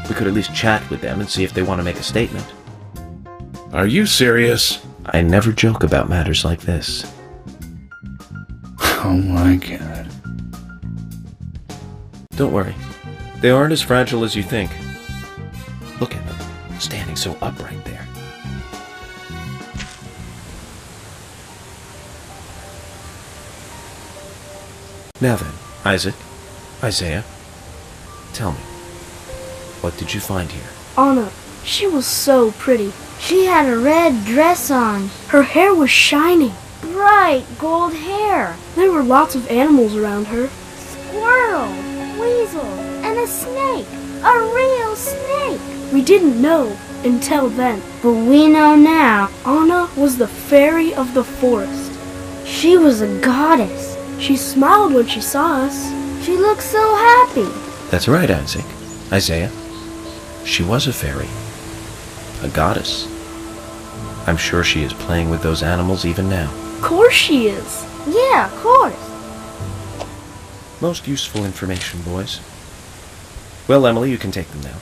We could at least chat with them and see if they want to make a statement. Are you serious? I never joke about matters like this. Oh my god. Don't worry. They aren't as fragile as you think. Look at them, standing so upright there. Now then, Isaiah, tell me, what did you find here? Anna, she was so pretty. She had a red dress on. Her hair was shining. Bright gold hair. There were lots of animals around her. Squirrel, weasel, and a snake. A real snake. We didn't know until then. But we know now. Anna was the fairy of the forest. She was a goddess. She smiled when she saw us. She looked so happy. That's right, Isaiah. She was a fairy. A goddess. I'm sure she is playing with those animals even now. Of course she is. Yeah, of course. Most useful information, boys. Well, Emily, you can take them now.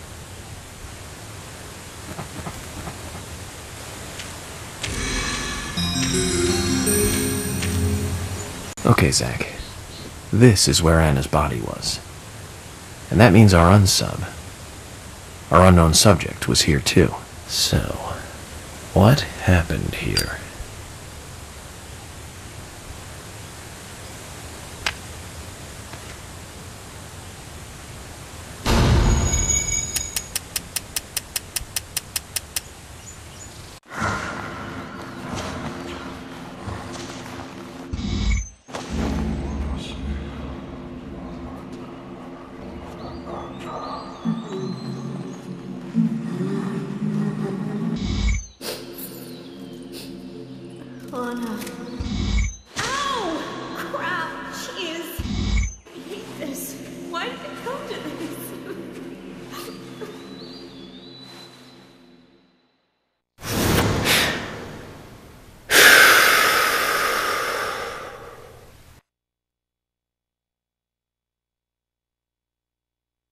Okay, Zach. This is where Anna's body was. And that means our unsub, our unknown subject, was here too. So, what happened here? Anna. Ow! Crap! Jeez! I hate this. Why did it come to this?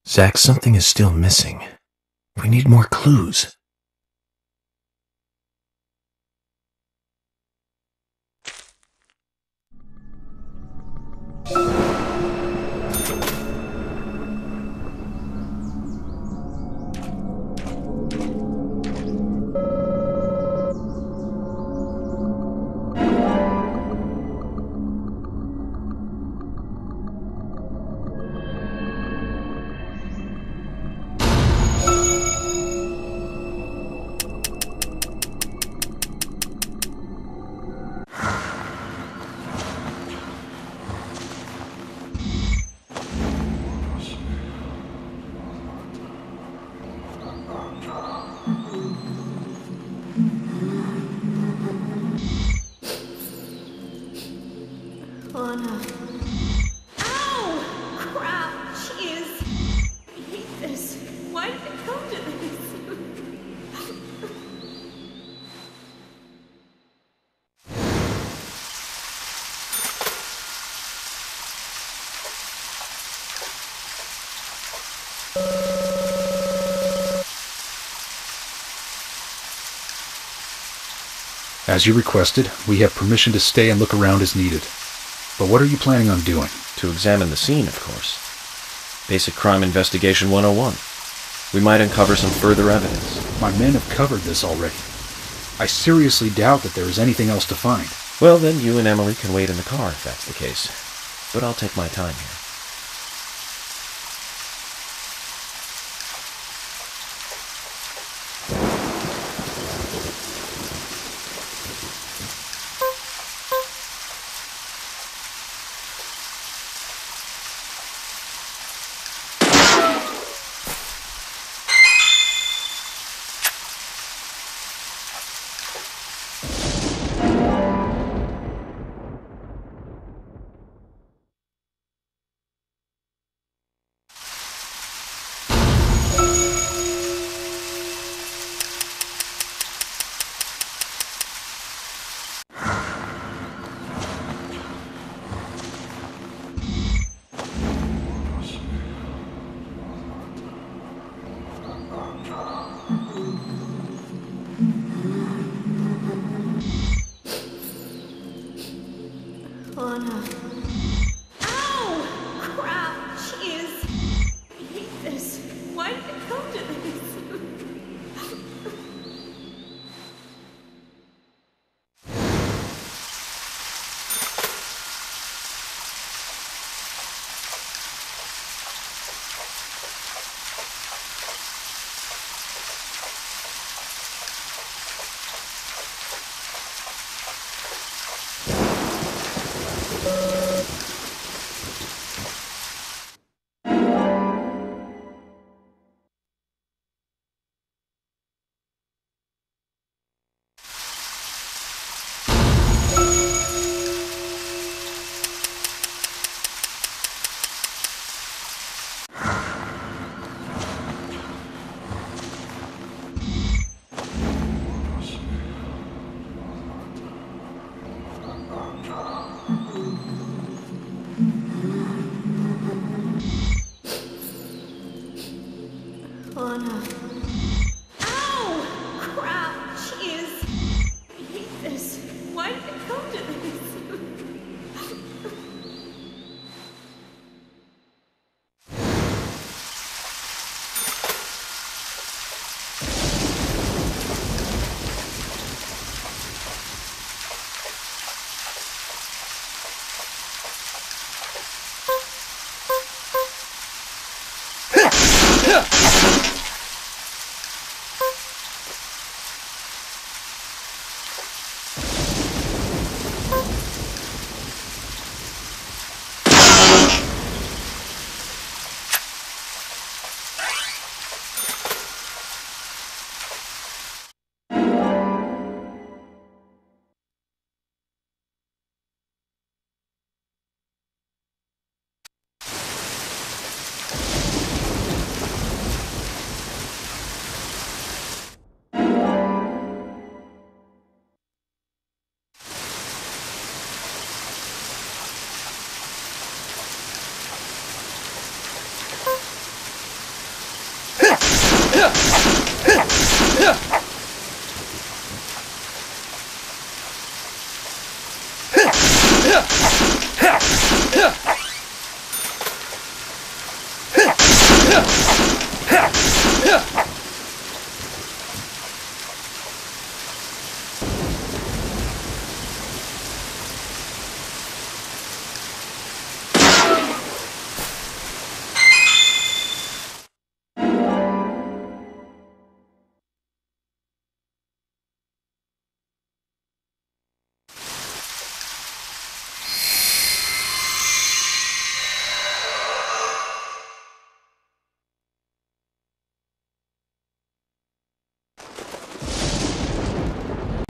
Zach, something is still missing. We need more clues. Anna. Ow! Crap! Jeez! I hate this. Why did it come to this? As you requested, we have permission to stay and look around as needed. But what are you planning on doing? To examine the scene, of course. Basic Crime Investigation 101. We might uncover some further evidence. My men have covered this already. I seriously doubt that there is anything else to find. Well, then you and Emily can wait in the car if that's the case. But I'll take my time here. Why did it come to this? Anna. Ow! Crap! Jeez! I hate this. Why did it come to this?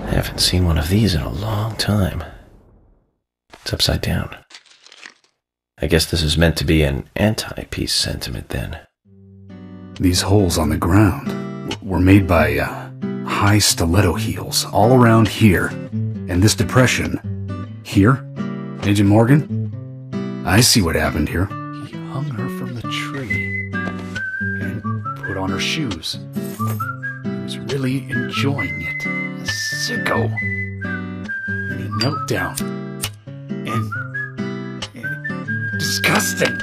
I haven't seen one of these in a long time. It's upside down. I guess this is meant to be an anti-peace sentiment then. These holes on the ground were made by high stiletto heels all around here. And this depression here, Agent Morgan, I see what happened here. He hung her from the tree and put on her shoes. He was really enjoying it. A sicko. And he knelt down. And disgusting.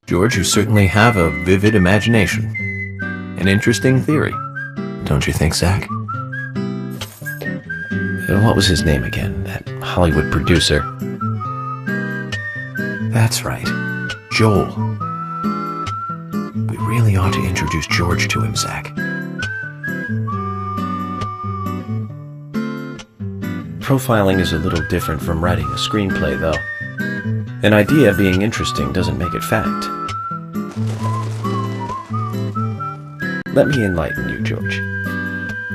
George, you certainly have a vivid imagination. An interesting theory. Don't you think, Zach? What was his name again? That Hollywood producer. That's right. Joel. We really ought to introduce George to him, Zach. Profiling is a little different from writing a screenplay, though. An idea being interesting doesn't make it fact. Let me enlighten you, George.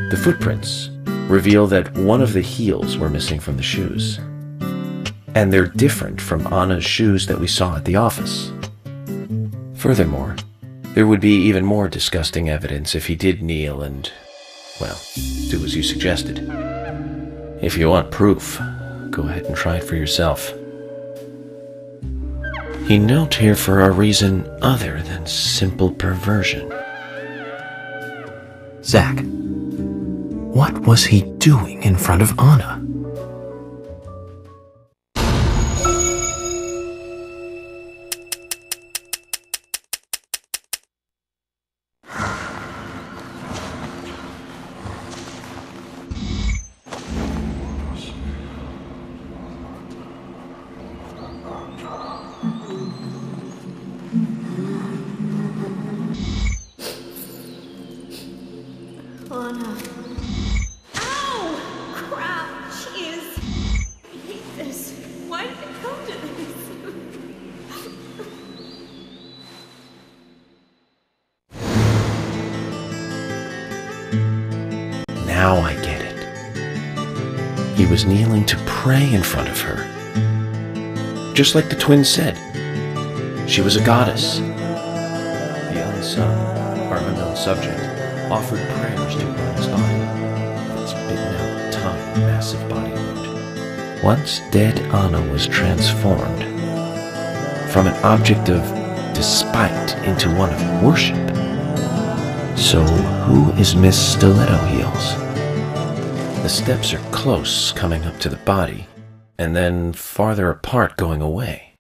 The footprints reveal that one of the heels were missing from the shoes. And they're different from Anna's shoes that we saw at the office. Furthermore, there would be even more disgusting evidence if he did kneel and, well, do as you suggested. If you want proof, go ahead and try it for yourself. He knelt here for a reason other than simple perversion. Zach, what was he doing in front of Anna? Now I get it. He was kneeling to pray in front of her. Just like the twins said. She was a goddess. The unsub, our unknown subject, offered prayers to Anna's body, with its bitten out tongue and massive body wound. Once dead Anna was transformed from an object of despite into one of worship. So who is Miss Stiletto Heels? The steps are close coming up to the body, and then farther apart going away.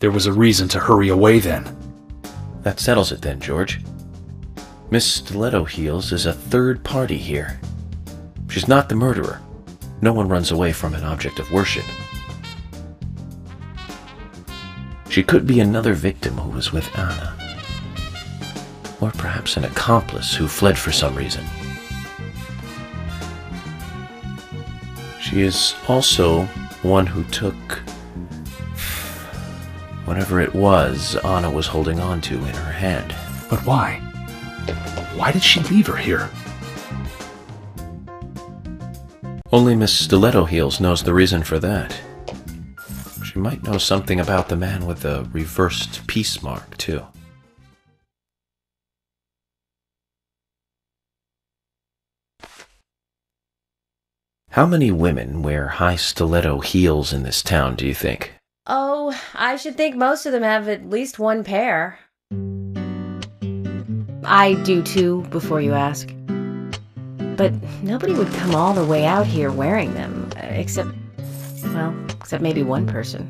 There was a reason to hurry away then. That settles it then, George. Miss Stiletto Heels is a third party here. She's not the murderer. No one runs away from an object of worship. She could be another victim who was with Anna. Or perhaps an accomplice who fled for some reason. She is also one who took whatever it was Anna was holding on to in her hand. But why? Why did she leave her here? Only Miss Stiletto Heels knows the reason for that. She might know something about the man with the reversed peace mark, too. How many women wear high stiletto heels in this town, do you think? Oh, I should think most of them have at least one pair. I do too, before you ask. But nobody would come all the way out here wearing them, except maybe one person.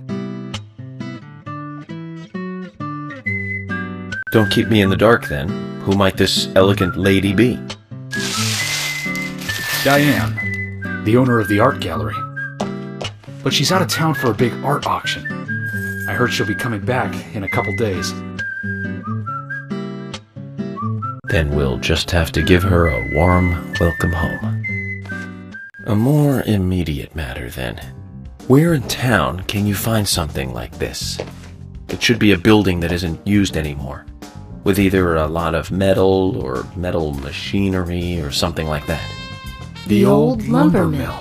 Don't keep me in the dark, then. Who might this elegant lady be? Diane, the owner of the art gallery. But she's out of town for a big art auction. I heard she'll be coming back in a couple days. Then we'll just have to give her a warm welcome home. A more immediate matter, then. Where in town can you find something like this? It should be a building that isn't used anymore, with either a lot of metal or metal machinery or something like that. The old lumber mill.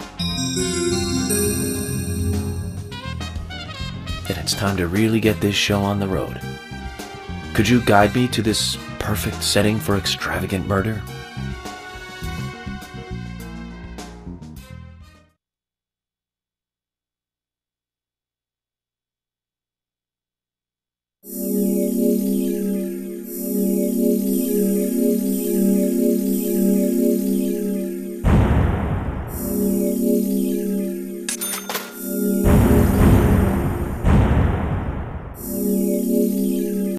Then it's time to really get this show on the road. Could you guide me to this perfect setting for extravagant murder?